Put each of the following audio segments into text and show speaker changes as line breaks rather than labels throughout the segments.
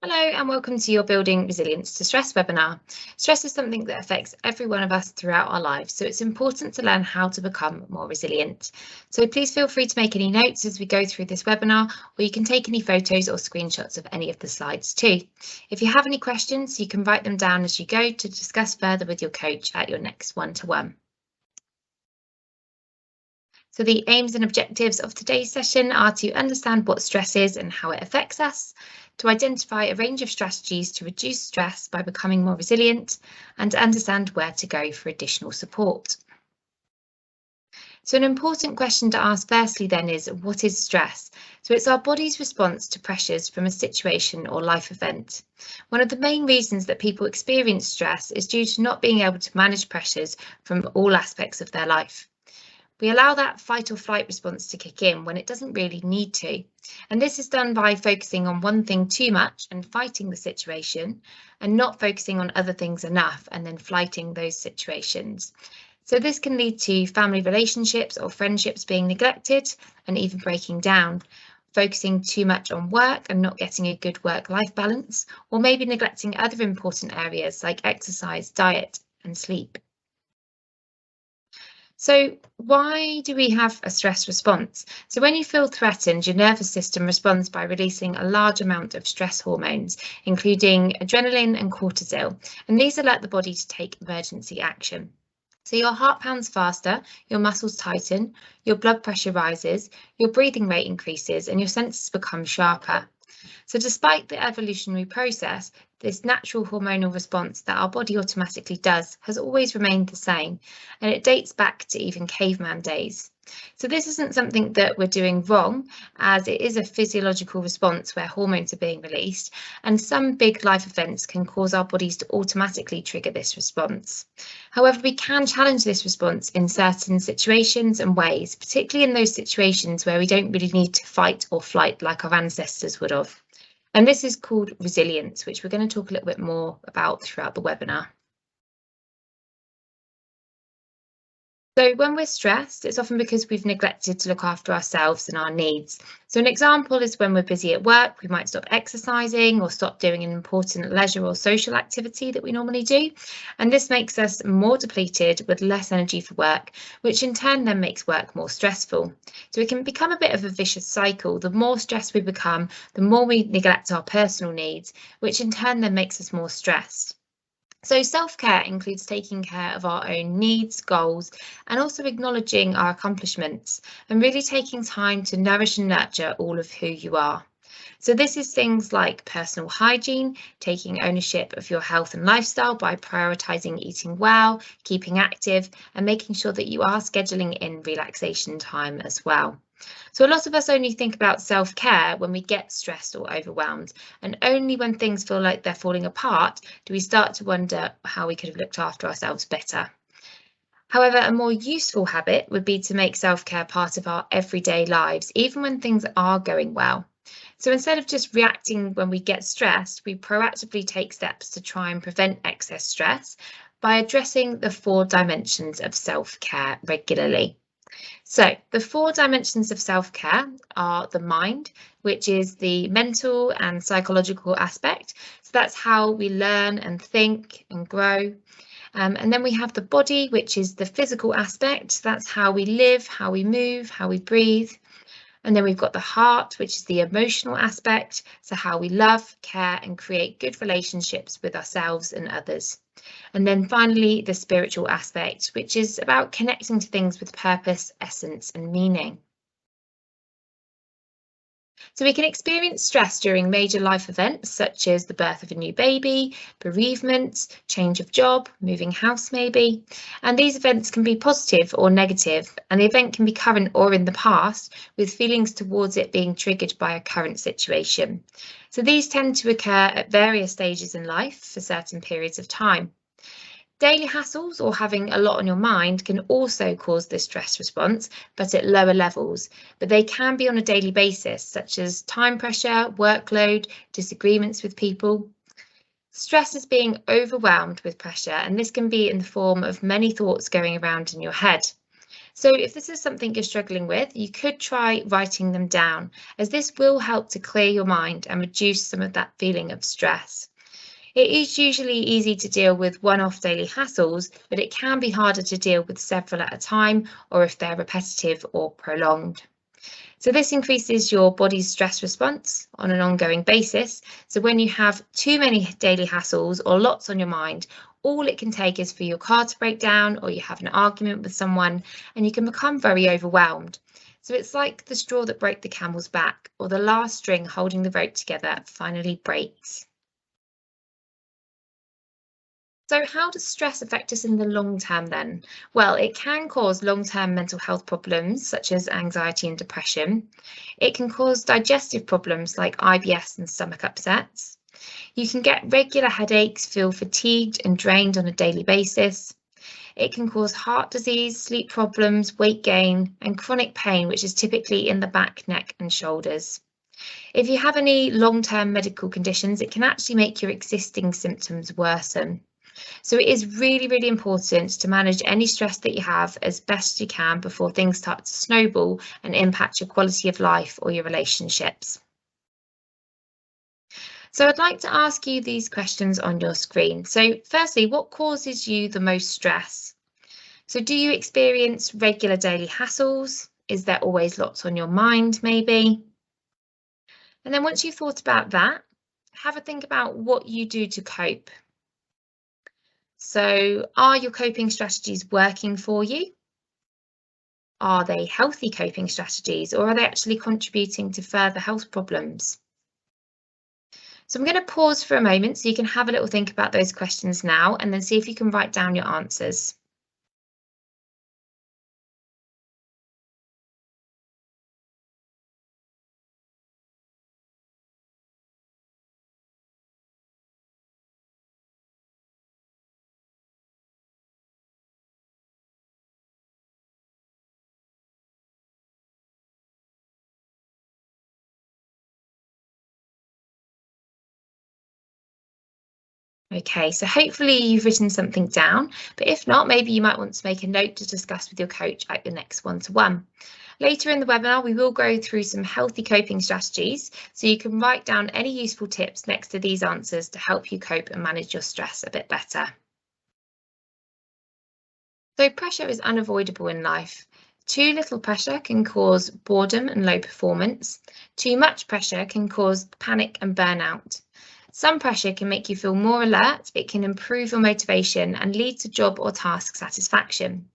Hello and welcome to your Building Resilience to Stress webinar. Stress is something that affects every one of us throughout our lives, so it's important to learn how to become more resilient. So please feel free to make any notes as we go through this webinar, or you can take any photos or screenshots of any of the slides too. If you have any questions, you can write them down as you go to discuss further with your coach at your next one-to-one. So the aims and objectives of today's session are to understand what stress is and how it affects us, to identify a range of strategies to reduce stress by becoming more resilient, and to understand where to go for additional support. So an important question to ask firstly then is, what is stress? So it's our body's response to pressures from a situation or life event. One of the main reasons that people experience stress is due to not being able to manage pressures from all aspects of their life. We allow that fight or flight response to kick in when it doesn't really need to. And this is done by focusing on one thing too much and fighting the situation, and not focusing on other things enough and then flighting those situations. So this can lead to family relationships or friendships being neglected and even breaking down, focusing too much on work and not getting a good work-life balance, or maybe neglecting other important areas like exercise, diet, and sleep. So why do we have a stress response? So when you feel threatened, your nervous system responds by releasing a large amount of stress hormones, including adrenaline and cortisol, and these alert the body to take emergency action. So your heart pounds faster, your muscles tighten, your blood pressure rises, your breathing rate increases, and your senses become sharper. So despite the evolutionary process, this natural hormonal response that our body automatically does has always remained the same, and it dates back to even caveman days. So this isn't something that we're doing wrong, as it is a physiological response where hormones are being released, and some big life events can cause our bodies to automatically trigger this response. However, we can challenge this response in certain situations and ways, particularly in those situations where we don't really need to fight or flight like our ancestors would have. And this is called resilience, which we're going to talk a little bit more about throughout the webinar. So when we're stressed, it's often because we've neglected to look after ourselves and our needs. So an example is when we're busy at work, we might stop exercising or stop doing an important leisure or social activity that we normally do. And this makes us more depleted with less energy for work, which in turn then makes work more stressful. So it can become a bit of a vicious cycle. The more stressed we become, the more we neglect our personal needs, which in turn then makes us more stressed. So self-care includes taking care of our own needs, goals, and also acknowledging our accomplishments and really taking time to nourish and nurture all of who you are. So this is things like personal hygiene, taking ownership of your health and lifestyle by prioritising eating well, keeping active, and making sure that you are scheduling in relaxation time as well. So a lot of us only think about self-care when we get stressed or overwhelmed, and only when things feel like they're falling apart do we start to wonder how we could have looked after ourselves better. However, a more useful habit would be to make self-care part of our everyday lives, even when things are going well. So instead of just reacting when we get stressed, we proactively take steps to try and prevent excess stress by addressing the 4 dimensions of self-care regularly. So the 4 dimensions of self-care are the mind, which is the mental and psychological aspect. So that's how we learn and think and grow. And then we have the body, which is the physical aspect. That's how we live, how we move, how we breathe. And then we've got the heart, which is the emotional aspect. So how we love, care, and create good relationships with ourselves and others. And then finally, the spiritual aspect, which is about connecting to things with purpose, essence, and meaning. So we can experience stress during major life events, such as the birth of a new baby, bereavement, change of job, moving house maybe. And these events can be positive or negative, and the event can be current or in the past, with feelings towards it being triggered by a current situation. So these tend to occur at various stages in life for certain periods of time. Daily hassles or having a lot on your mind can also cause this stress response, but at lower levels. But they can be on a daily basis, such as time pressure, workload, disagreements with people. Stress is being overwhelmed with pressure, and this can be in the form of many thoughts going around in your head. So if this is something you're struggling with, you could try writing them down, as this will help to clear your mind and reduce some of that feeling of stress. It is usually easy to deal with one-off daily hassles, but it can be harder to deal with several at a time or if they're repetitive or prolonged. So this increases your body's stress response on an ongoing basis. So when you have too many daily hassles or lots on your mind, all it can take is for your car to break down or you have an argument with someone and you can become very overwhelmed. So it's like the straw that broke the camel's back or the last string holding the rope together finally breaks. So how does stress affect us in the long term then? Well, it can cause long-term mental health problems such as anxiety and depression. It can cause digestive problems like IBS and stomach upsets. You can get regular headaches, feel fatigued and drained on a daily basis. It can cause heart disease, sleep problems, weight gain, and chronic pain, which is typically in the back, neck and shoulders. If you have any long-term medical conditions, it can actually make your existing symptoms worsen. So it is really, really important to manage any stress that you have as best you can before things start to snowball and impact your quality of life or your relationships. So I'd like to ask you these questions on your screen. So firstly, what causes you the most stress? So do you experience regular daily hassles? Is there always lots on your mind maybe? And then once you've thought about that, have a think about what you do to cope. So are your coping strategies working for you? Are they healthy coping strategies or are they actually contributing to further health problems? So I'm going to pause for a moment so you can have a little think about those questions now and then see if you can write down your answers. Okay, so hopefully you've written something down, but if not, maybe you might want to make a note to discuss with your coach at your next one-to-one. Later in the webinar, we will go through some healthy coping strategies, so you can write down any useful tips next to these answers to help you cope and manage your stress a bit better. So pressure is unavoidable in life. Too little pressure can cause boredom and low performance. Too much pressure can cause panic and burnout. Some pressure can make you feel more alert, it can improve your motivation and lead to job or task satisfaction.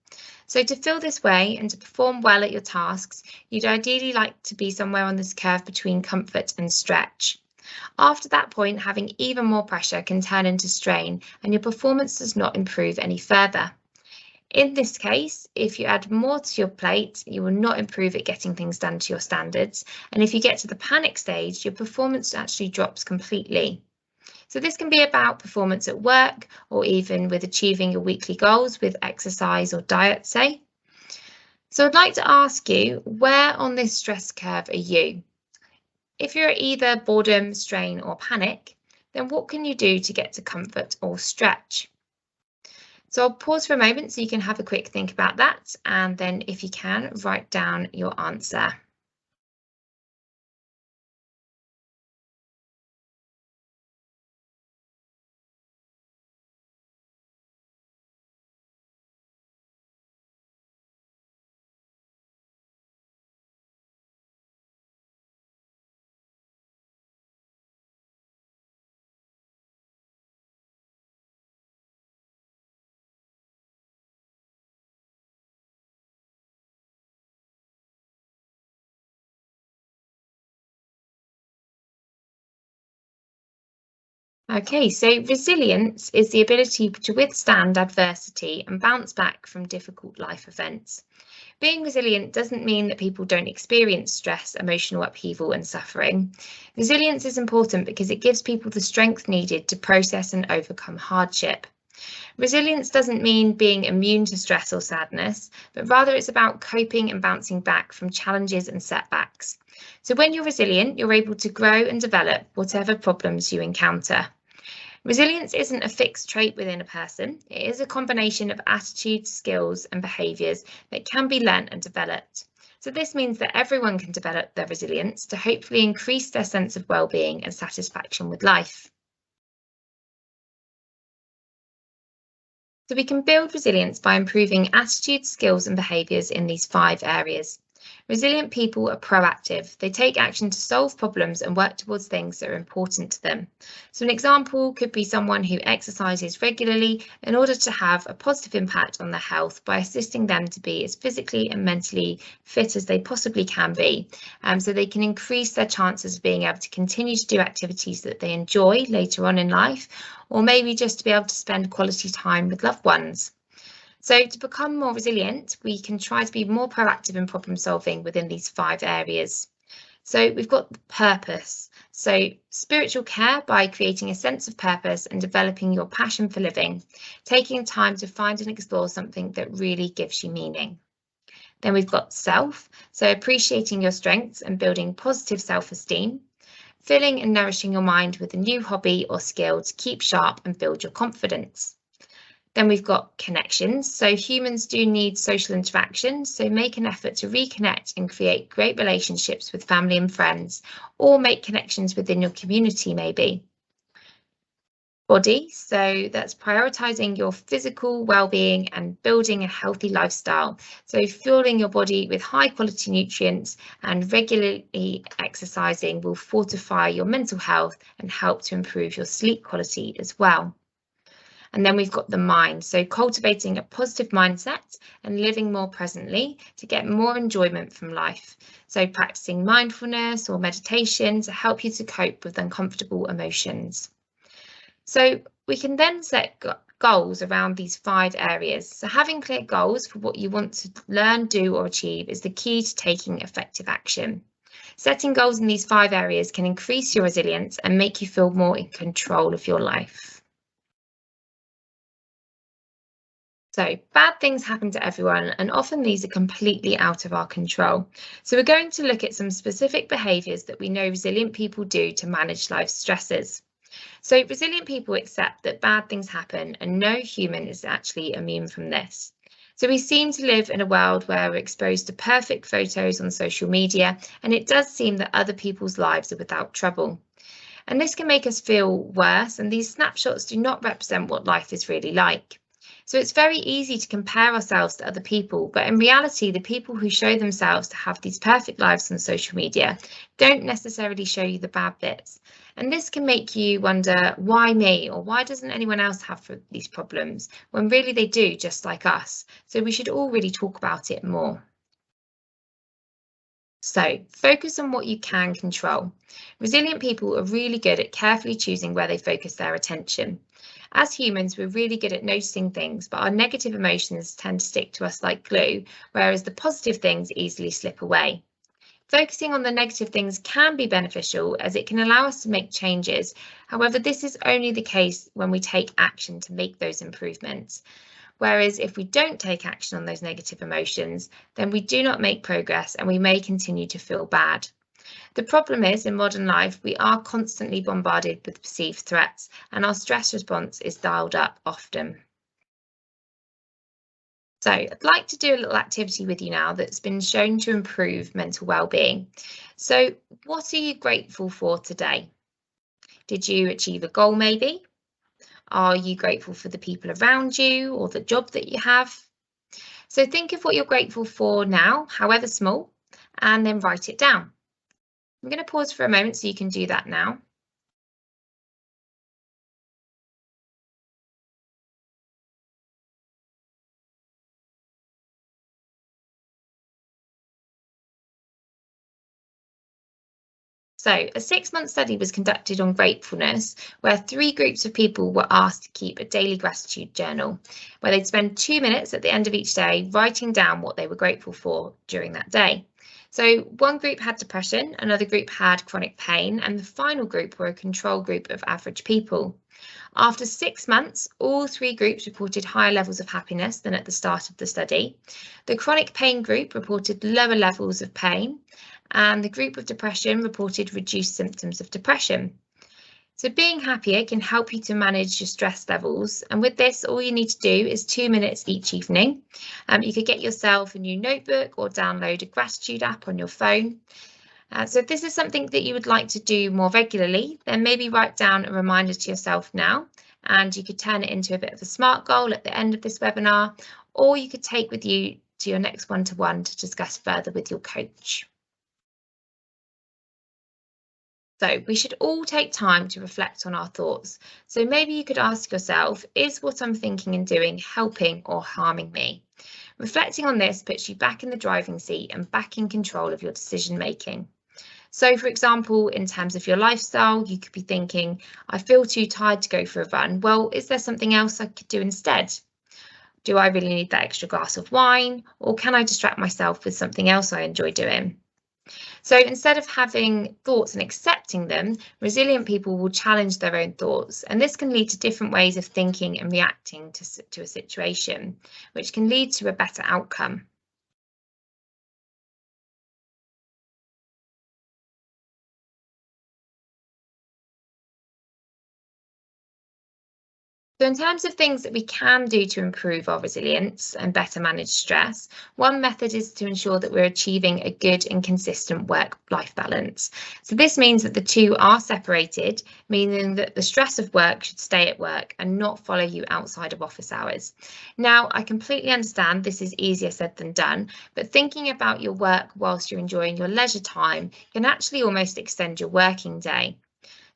So to feel this way and to perform well at your tasks, you'd ideally like to be somewhere on this curve between comfort and stretch. After that point, having even more pressure can turn into strain and your performance does not improve any further. In this case, if you add more to your plate, you will not improve at getting things done to your standards. And if you get to the panic stage, your performance actually drops completely. So this can be about performance at work or even with achieving your weekly goals with exercise or diet, say. So I'd like to ask you, where on this stress curve are you? If you're at either boredom, strain or panic, then what can you do to get to comfort or stretch? So I'll pause for a moment so you can have a quick think about that, and then if you can, write down your answer. Okay, so resilience is the ability to withstand adversity and bounce back from difficult life events. Being resilient doesn't mean that people don't experience stress, emotional upheaval and suffering. Resilience is important because it gives people the strength needed to process and overcome hardship. Resilience doesn't mean being immune to stress or sadness, but rather it's about coping and bouncing back from challenges and setbacks. So when you're resilient, you're able to grow and develop whatever problems you encounter. Resilience isn't a fixed trait within a person. It is a combination of attitudes, skills, and behaviours that can be learnt and developed. So this means that everyone can develop their resilience to hopefully increase their sense of well-being and satisfaction with life. So we can build resilience by improving attitudes, skills, and behaviours in these 5 areas. Resilient people are proactive. They take action to solve problems and work towards things that are important to them. So an example could be someone who exercises regularly in order to have a positive impact on their health by assisting them to be as physically and mentally fit as they possibly can be, so they can increase their chances of being able to continue to do activities that they enjoy later on in life, or maybe just to be able to spend quality time with loved ones. So to become more resilient, we can try to be more proactive in problem solving within these 5 areas. So we've got the purpose. So spiritual care by creating a sense of purpose and developing your passion for living, taking time to find and explore something that really gives you meaning. Then we've got self, so appreciating your strengths and building positive self-esteem, filling and nourishing your mind with a new hobby or skill to keep sharp and build your confidence. Then we've got connections. So humans do need social interaction, so make an effort to reconnect and create great relationships with family and friends, or make connections within your community maybe. Body, so that's prioritising your physical well-being and building a healthy lifestyle. So fueling your body with high quality nutrients and regularly exercising will fortify your mental health and help to improve your sleep quality as well. And then we've got the mind, so cultivating a positive mindset and living more presently to get more enjoyment from life. So practicing mindfulness or meditation to help you to cope with uncomfortable emotions. So we can then set goals around these 5 areas. So having clear goals for what you want to learn, do or achieve is the key to taking effective action. Setting goals in these 5 areas can increase your resilience and make you feel more in control of your life. So bad things happen to everyone, and often these are completely out of our control. So we're going to look at some specific behaviours that we know resilient people do to manage life's stresses. So resilient people accept that bad things happen, and no human is actually immune from this. So we seem to live in a world where we're exposed to perfect photos on social media, and it does seem that other people's lives are without trouble. And this can make us feel worse, and these snapshots do not represent what life is really like. So it's very easy to compare ourselves to other people, but in reality, the people who show themselves to have these perfect lives on social media don't necessarily show you the bad bits. And this can make you wonder, why me? Or why doesn't anyone else have these problems? When really they do, just like us. So we should all really talk about it more. So focus on what you can control. Resilient people are really good at carefully choosing where they focus their attention. As humans, we're really good at noticing things, but our negative emotions tend to stick to us like glue, whereas the positive things easily slip away. Focusing on the negative things can be beneficial as it can allow us to make changes. However, this is only the case when we take action to make those improvements. Whereas if we don't take action on those negative emotions, then we do not make progress and we may continue to feel bad. The problem is, in modern life, we are constantly bombarded with perceived threats, and our stress response is dialed up often. So I'd like to do a little activity with you now that's been shown to improve mental well-being. So what are you grateful for today? Did you achieve a goal maybe? Are you grateful for the people around you or the job that you have? So think of what you're grateful for now, however small, and then write it down. I'm going to pause for a moment so you can do that now. So a 6-month study was conducted on gratefulness, where 3 groups of people were asked to keep a daily gratitude journal, where they'd spend 2 minutes at the end of each day writing down what they were grateful for during that day. So one group had depression, another group had chronic pain, and the final group were a control group of average people. After 6 months, all 3 groups reported higher levels of happiness than at the start of the study. The chronic pain group reported lower levels of pain, and the group of depression reported reduced symptoms of depression. So being happier can help you to manage your stress levels. And with this, all you need to do is 2 minutes each evening. You could get yourself a new notebook or download a gratitude app on your phone. So if this is something that you would like to do more regularly, then maybe write down a reminder to yourself now, and you could turn it into a bit of a SMART goal at the end of this webinar, or you could take with you to your next one-to-one to discuss further with your coach. So we should all take time to reflect on our thoughts. So maybe you could ask yourself, is what I'm thinking and doing helping or harming me? Reflecting on this puts you back in the driving seat and back in control of your decision making. So for example, in terms of your lifestyle, you could be thinking, I feel too tired to go for a run. Well, is there something else I could do instead? Do I really need that extra glass of wine? Or can I distract myself with something else I enjoy doing? So instead of having thoughts and accepting them, resilient people will challenge their own thoughts. And this can lead to different ways of thinking and reacting to a situation, which can lead to a better outcome. So in terms of things that we can do to improve our resilience and better manage stress, one method is to ensure that we're achieving a good and consistent work-life balance. So this means that the two are separated, meaning that the stress of work should stay at work and not follow you outside of office hours. Now, I completely understand this is easier said than done, but thinking about your work whilst you're enjoying your leisure time can actually almost extend your working day.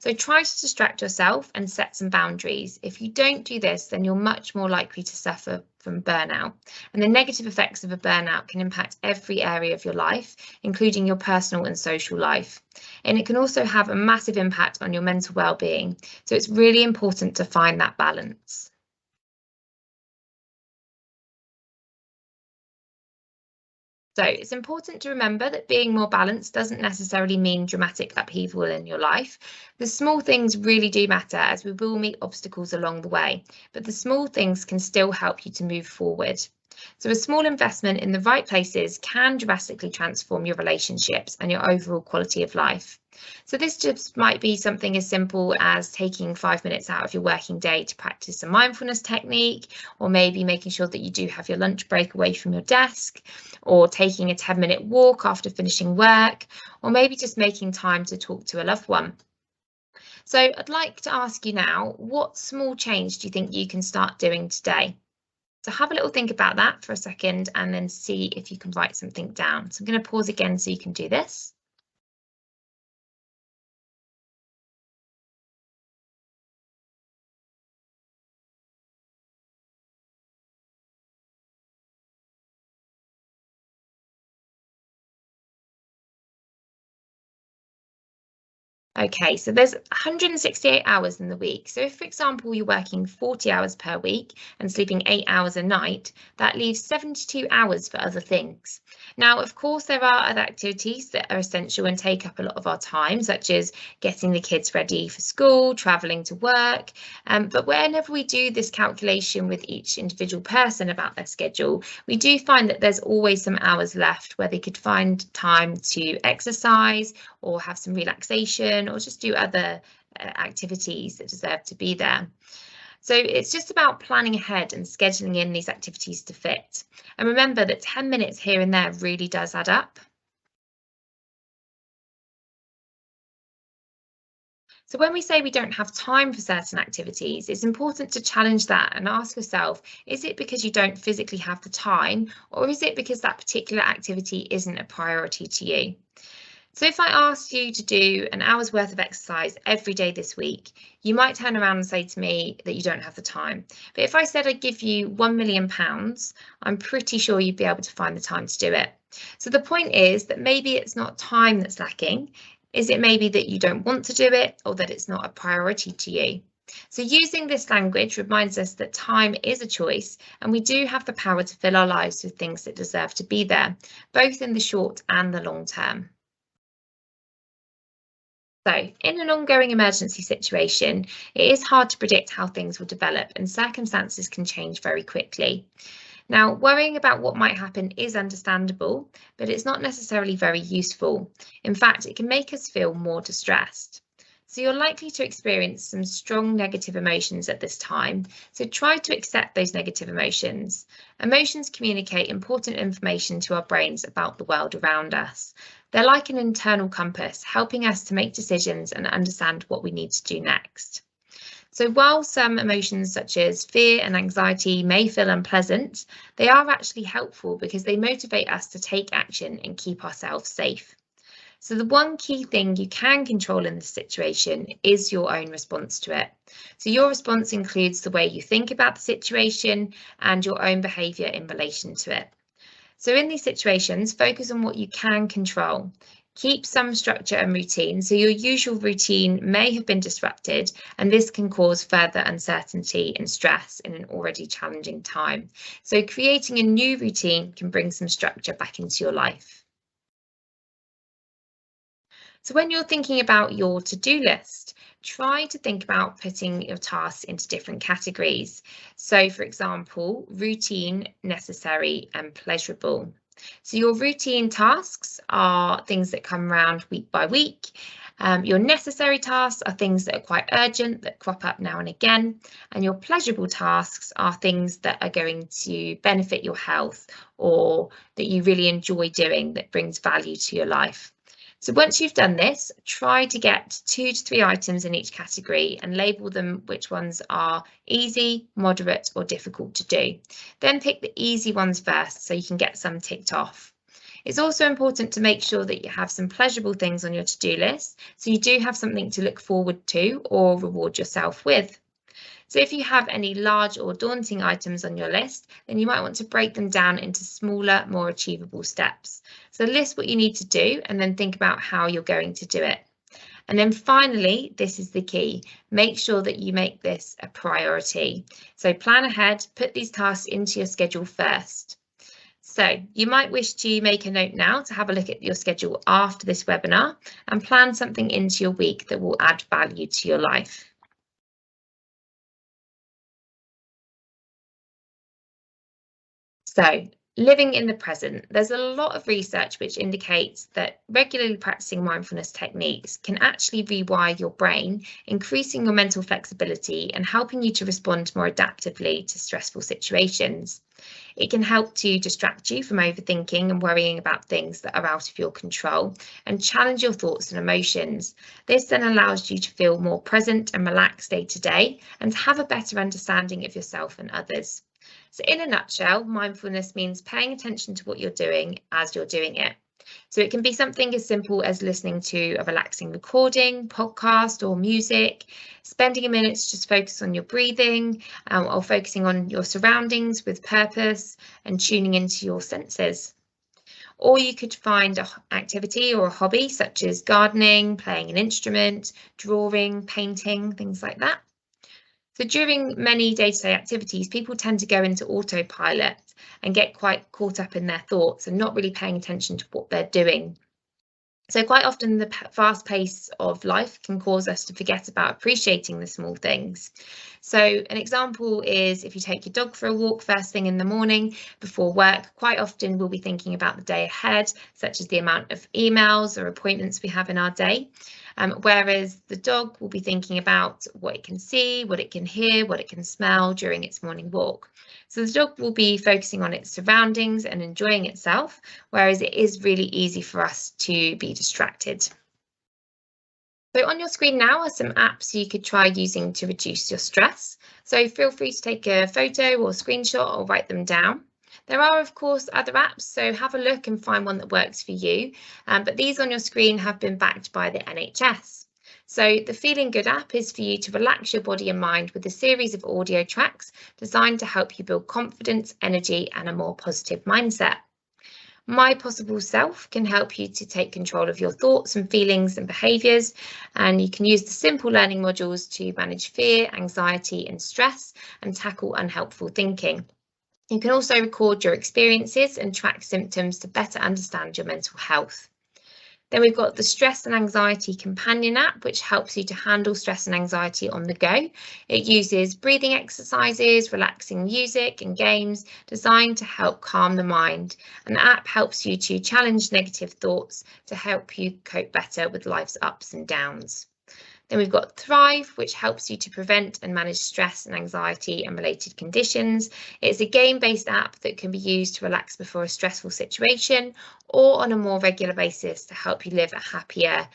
So try to distract yourself and set some boundaries. If you don't do this, then you're much more likely to suffer from burnout. And the negative effects of a burnout can impact every area of your life, including your personal and social life. And it can also have a massive impact on your mental well-being. So it's really important to find that balance. So it's important to remember that being more balanced doesn't necessarily mean dramatic upheaval in your life. The small things really do matter, as we will meet obstacles along the way, but the small things can still help you to move forward. So a small investment in the right places can drastically transform your relationships and your overall quality of life. So this just might be something as simple as taking 5 minutes out of your working day to practice a mindfulness technique, or maybe making sure that you do have your lunch break away from your desk, or taking a 10-minute walk after finishing work, or maybe just making time to talk to a loved one. So I'd like to ask you now, what small change do you think you can start doing today? So have a little think about that for a second and then see if you can write something down. So I'm going to pause again so you can do this. Okay, so there's 168 hours in the week. So if, for example, you're working 40 hours per week and sleeping 8 hours a night, that leaves 72 hours for other things. Now, of course, there are other activities that are essential and take up a lot of our time, such as getting the kids ready for school, travelling to work. But whenever we do this calculation with each individual person about their schedule, we do find that there's always some hours left where they could find time to exercise or have some relaxation or just do other activities that deserve to be there. So it's just about planning ahead and scheduling in these activities to fit. And remember that 10 minutes here and there really does add up. So when we say we don't have time for certain activities, it's important to challenge that and ask yourself, is it because you don't physically have the time, or is it because that particular activity isn't a priority to you? So if I asked you to do an hour's worth of exercise every day this week, you might turn around and say to me that you don't have the time. But if I said I'd give you £1 million, I'm pretty sure you'd be able to find the time to do it. So the point is that maybe it's not time that's lacking. Is it maybe that you don't want to do it, or that it's not a priority to you? So using this language reminds us that time is a choice, and we do have the power to fill our lives with things that deserve to be there, both in the short and the long term. So, in an ongoing emergency situation, it is hard to predict how things will develop, and circumstances can change very quickly. Now, worrying about what might happen is understandable, but it's not necessarily very useful. In fact, it can make us feel more distressed. So you're likely to experience some strong negative emotions at this time, so try to accept those negative emotions. Emotions communicate important information to our brains about the world around us. They're like an internal compass, helping us to make decisions and understand what we need to do next. So while some emotions such as fear and anxiety may feel unpleasant, they are actually helpful because they motivate us to take action and keep ourselves safe. So the one key thing you can control in this situation is your own response to it. So your response includes the way you think about the situation and your own behaviour in relation to it. So in these situations, focus on what you can control. Keep some structure and routine. So your usual routine may have been disrupted, and this can cause further uncertainty and stress in an already challenging time. So creating a new routine can bring some structure back into your life. So when you're thinking about your to-do list, try to think about putting your tasks into different categories. So for example, routine, necessary and pleasurable. So your routine tasks are things that come around week by week. Your necessary tasks are things that are quite urgent, that crop up now and again. And your pleasurable tasks are things that are going to benefit your health or that you really enjoy doing that brings value to your life. So once you've done this, try to get 2 to 3 items in each category and label them which ones are easy, moderate or difficult to do. Then pick the easy ones first so you can get some ticked off. It's also important to make sure that you have some pleasurable things on your to-do list so you do have something to look forward to or reward yourself with. So if you have any large or daunting items on your list, then you might want to break them down into smaller, more achievable steps. So list what you need to do and then think about how you're going to do it. And then finally, this is the key, make sure that you make this a priority. So plan ahead, put these tasks into your schedule first. So you might wish to make a note now to have a look at your schedule after this webinar and plan something into your week that will add value to your life. So, living in the present, there's a lot of research which indicates that regularly practicing mindfulness techniques can actually rewire your brain, increasing your mental flexibility and helping you to respond more adaptively to stressful situations. It can help to distract you from overthinking and worrying about things that are out of your control and challenge your thoughts and emotions. This then allows you to feel more present and relaxed day to day and to have a better understanding of yourself and others. So in a nutshell, mindfulness means paying attention to what you're doing as you're doing it. So it can be something as simple as listening to a relaxing recording, podcast or music, spending a minute to just focus on your breathing or focusing on your surroundings with purpose and tuning into your senses. Or you could find an activity or a hobby such as gardening, playing an instrument, drawing, painting, things like that. So during many day-to-day activities, people tend to go into autopilot and get quite caught up in their thoughts and not really paying attention to what they're doing. So quite often the fast pace of life can cause us to forget about appreciating the small things. So an example is if you take your dog for a walk first thing in the morning before work, quite often we'll be thinking about the day ahead, such as the amount of emails or appointments we have in our day. Whereas the dog will be thinking about what it can see, what it can hear, what it can smell during its morning walk. So the dog will be focusing on its surroundings and enjoying itself, whereas it is really easy for us to be distracted. So on your screen now are some apps you could try using to reduce your stress. So feel free to take a photo or screenshot or write them down. There are, of course, other apps, so have a look and find one that works for you. But these on your screen have been backed by the NHS. So the Feeling Good app is for you to relax your body and mind with a series of audio tracks designed to help you build confidence, energy, and a more positive mindset. My Possible Self can help you to take control of your thoughts and feelings and behaviours, and you can use the simple learning modules to manage fear, anxiety, and stress and tackle unhelpful thinking. You can also record your experiences and track symptoms to better understand your mental health. Then we've got the Stress and Anxiety Companion app, which helps you to handle stress and anxiety on the go. It uses breathing exercises, relaxing music and games designed to help calm the mind. And the app helps you to challenge negative thoughts to help you cope better with life's ups and downs. Then we've got Thrive, which helps you to prevent and manage stress and anxiety and related conditions. It's a game-based app that can be used to relax before a stressful situation or on a more regular basis to help you live a happier,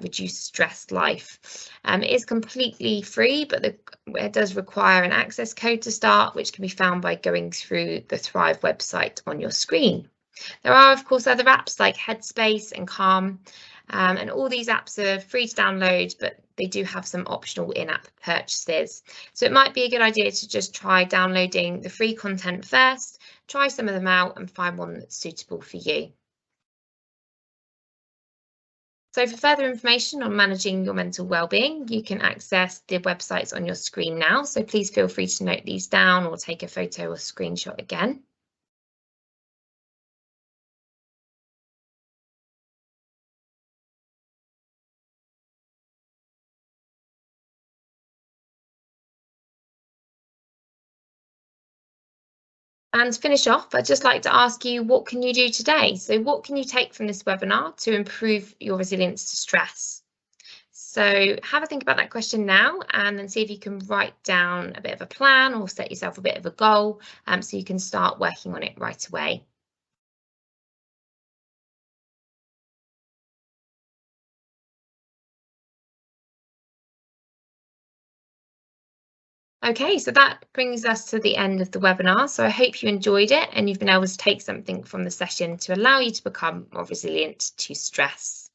reduced stress life. It is completely free, but it does require an access code to start, which can be found by going through the Thrive website on your screen. There are, of course, other apps like Headspace and Calm, and all these apps are free to download, but they do have some optional in-app purchases. So it might be a good idea to just try downloading the free content first, try some of them out and find one that's suitable for you. So for further information on managing your mental well-being, you can access the websites on your screen now. So please feel free to note these down or take a photo or screenshot again. And to finish off, I'd just like to ask you, what can you do today? So what can you take from this webinar to improve your resilience to stress? So have a think about that question now and then see if you can write down a bit of a plan or set yourself a bit of a goal so you can start working on it right away. Okay, so that brings us to the end of the webinar. So I hope you enjoyed it and you've been able to take something from the session to allow you to become more resilient to stress.